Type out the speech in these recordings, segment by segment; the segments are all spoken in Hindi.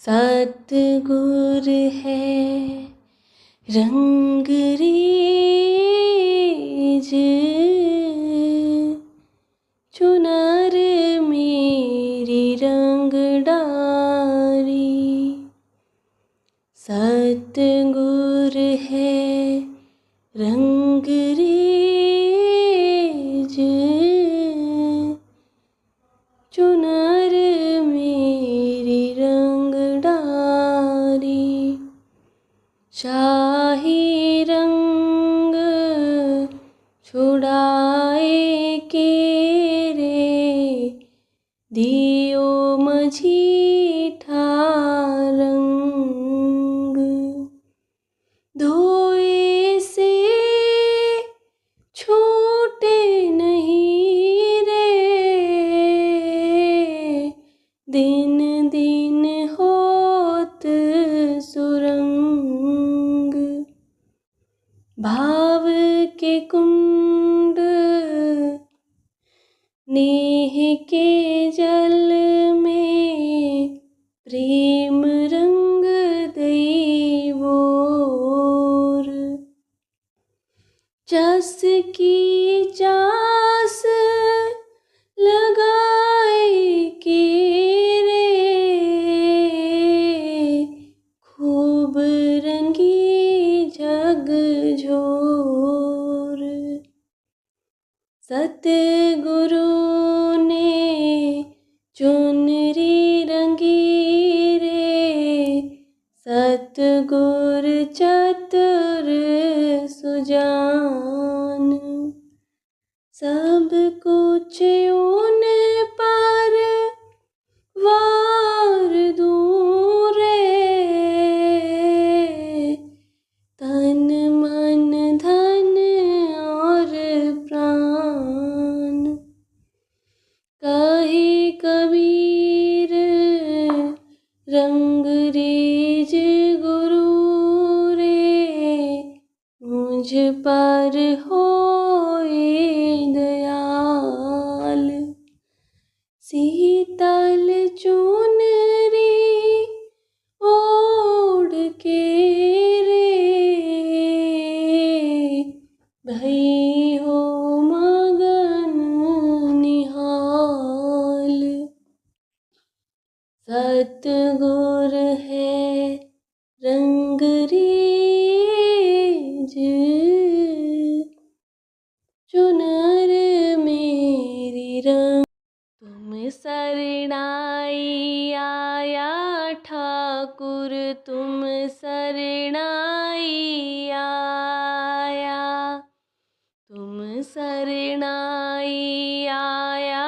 सतगुर है रंग रेज, चुनर मेरी रंग डारी। सतगुर है रंग रेज, चुनर मेरी रंग डारी। शाही रंग छुड़ाए के रे, दियो मझीठा रंग। धोए से छूटे नहीं रे, दिन दिन होत सुरंग। भाव के कुंड नेह के जल में, प्रेम रंग दैवोर। जस की चास लगाए के रे, खूब रंगी जग झोर। सतगुरु ने चुनरी रंगी रे, सतगुर चतुर सुजान। सब कुछ उन पर वार दूं रे, तन मन धन और प्राण। कहे कबीर रंग रेज गुरु रे, मुझ पर होए दयाल। शीतल चुनरी ओढ़ के रे, भई हो मगन निहाल। सतगुर है रंग रेज, चुनर मेरी रंग। तुम शरणाई आया ठाकुर, तुम शरणाई आया। तुम शरणाई आया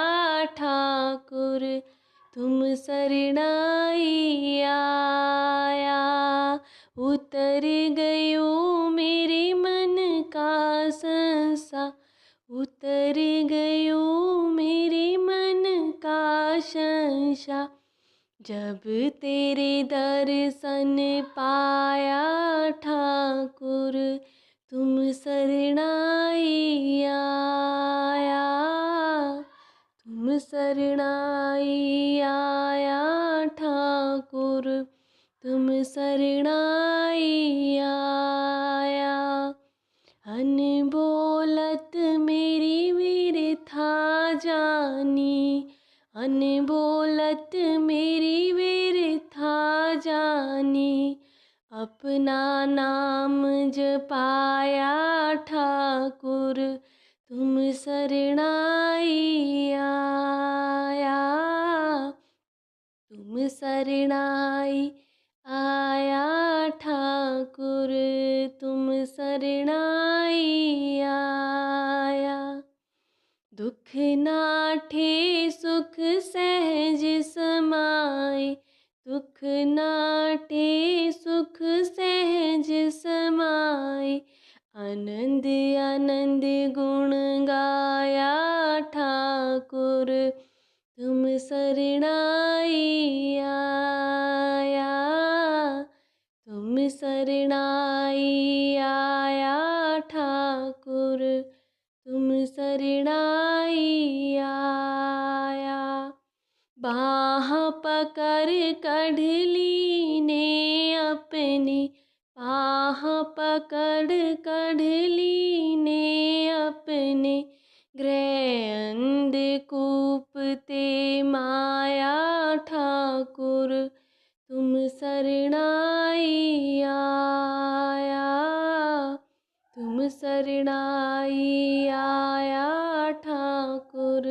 ठाकुर, तुम शरणाई आया। उतर गयो मेरे मन का संसा, उतर गयो मेरे मन का संशा। जब तेरे दर्शन पाया ठाकुर, तुम शरणाई आया। तुम शरणाई आया ठाकुर, तुम शरणाई आया। अनबोलत मेरी व्यथा जानी, अनबोलत मेरी व्यथा जानी। अपना नाम जपाया ठाकुर, तुम शरणाई आया। तुम शरणाई आया ठाकुर, तुम शरणाई आया। दुख नाठे सुख सहज समाए, दुख नाठे सुख सहज समाए। आनंद आनंद गुण गाया ठाकुर, तुम शरणाई आया। तुम शरणाई आया ठाकुर, तुम शरणाई आया। बाह पकड़ पकड़ कढ़ लीने अपने, पाह पकड़ कढ़ लीने अपने, गृह अंधकूप ते माया ठाकुर तुम शरणाई आया, तुम शरणाई आया ठाकुर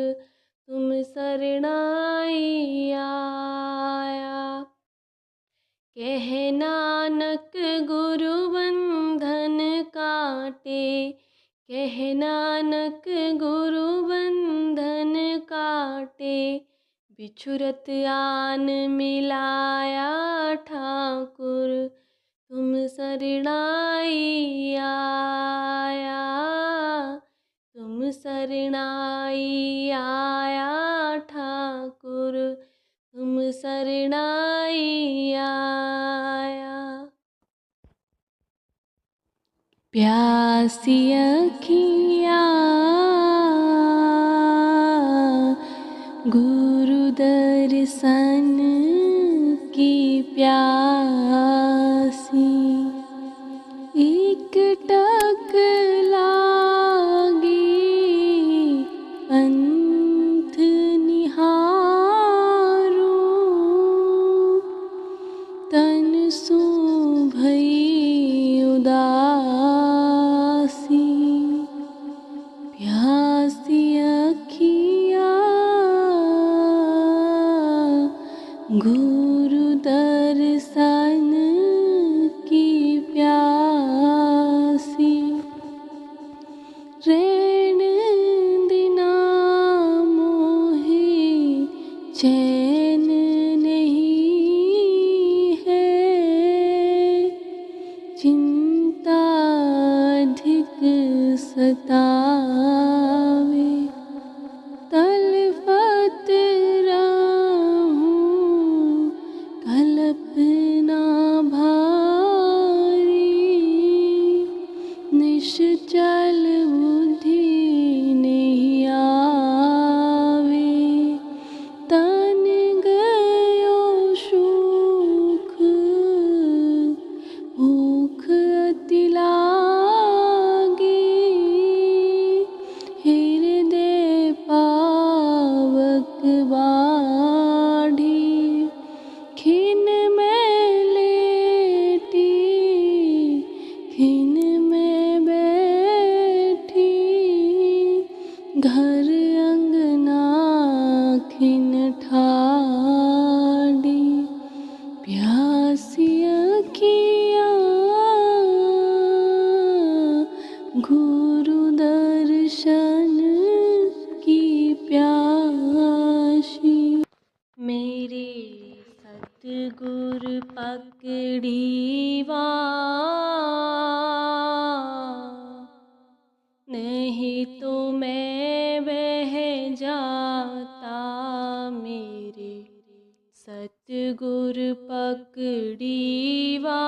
तुम शरणाई आया। कह नानक गुरु बंधन काटे, कह नानक गुरु बंधन काटे, बिछुरत आन मिलाया ठाकुर तुम शरणाई आया, तुम शरणाई आया ठाकुर तुम शरणाई आया। प्यासी अखियाँ गुरु दर्शन की प्यासी, एक टक लागी पंथ निहारूं, तन सो भई उदासी, प्यासी अखियाँ गुरु दर्शन की प्यासी, रैन दिना मोहे चैन नहीं है, चिंता अधिक सतावे, तलफत रहूं कल्पना भारी, निश्चल बुद्धि नहीं आवे, तन गयो सुख भूख अति लागी, हृदय पावक बाढ़ी, खिन में लेटी खिन में बैठी, घर अंगना खिन ठाड़ी, प्यासी अखियाँ गुरु दर्शन की प्यासी, मेरे सतगुर पकड़ीवा, नहीं तो मैं बह जाता, मेरे सतगुर पकड़ीवा,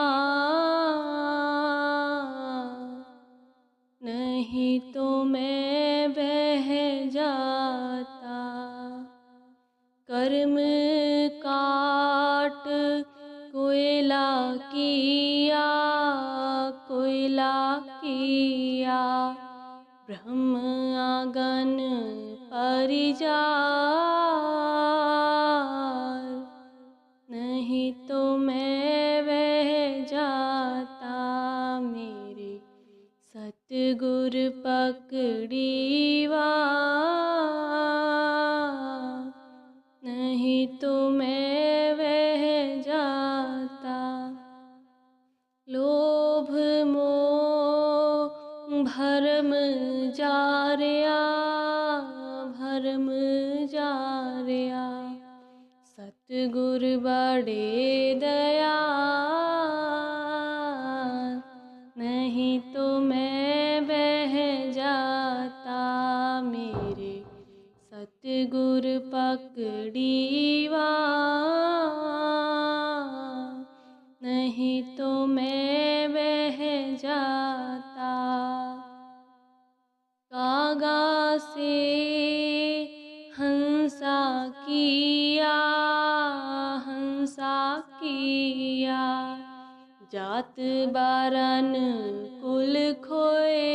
नहीं तो मैं बह जाता, कर्म काट कोयला किया, कोयला किया, ब्रह्म आंगन परिजार, नहीं तो मैं बह जाता, मेरे सतगुर पकड़ीवा, नहीं तो मैं बह जाता, लोभ मोह भरम जारिया, भरम जारिया, सतगुर बड़े दयाल, नहीं तो मैं बह जाता, मेरे सतगुर पकड़ीवा, नहीं तो मैं बह जाता, कागा से हंसा किया, किया। जात बारन कुल खोए,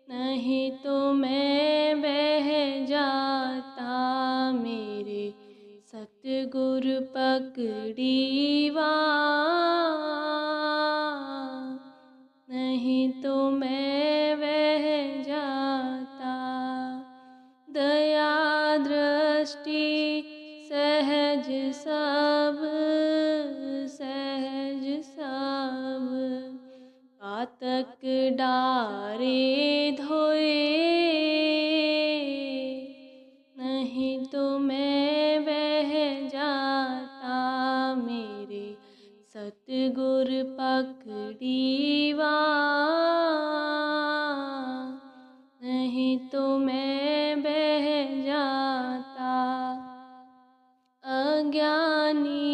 नहीं तो मैं बह जाता मेरे सतगुरु पकड़ी बाँह। नहीं तो मैं बह जाता। दया दृष्टि सहज सब, सहज सब, पातक डारे धोए, नहीं तो मैं बह जाता मेरे सतगुरु पकड़ी बाँह। नहीं तो मैं बह जाता। अज्ञानी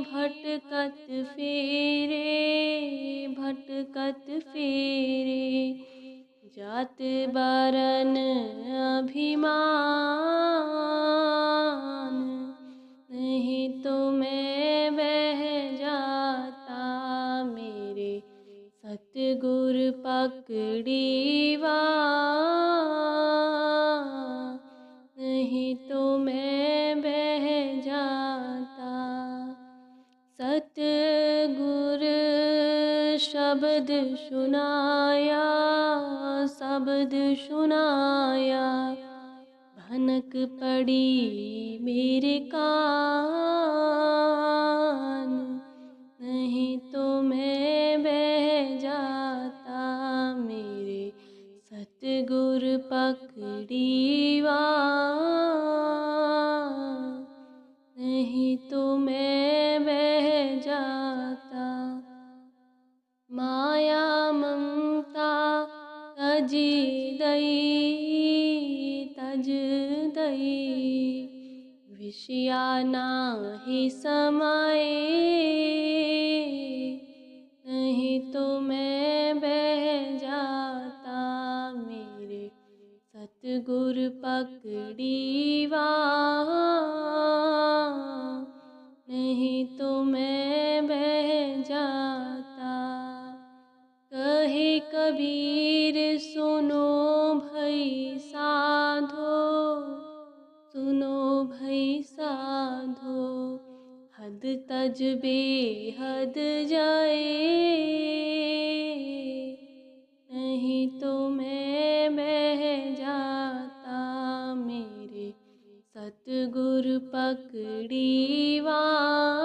भटकत फेरे, भटकत फेरे, जात बारन अभिमान। नहीं तो मैं बह जाता मेरे सतगुरु पकड़ी बाँह। नहीं तो मैं बह जाता। सतगुरु शब्द सुनाया, शब्द सुनाया, भनक पड़ी मेरे कान। नहीं तो मैं बह जाता मेरे सतगुरु पकड़ी बाँह। नहीं तो मैं बह जाता। माया ममता तज दई, तज दई, विषया नाहि समाए। नहीं तो मैं बह जाता मेरे सतगुरु पकड़ी बाँह। नहीं तो मैं बह जाता। कहे कबीर सुनो भई साधो, सुनो भई साधो, हद तज बेहद जाए। नहीं तो मैं बह जाता मेरे सतगुरु पकड़ी बाँह।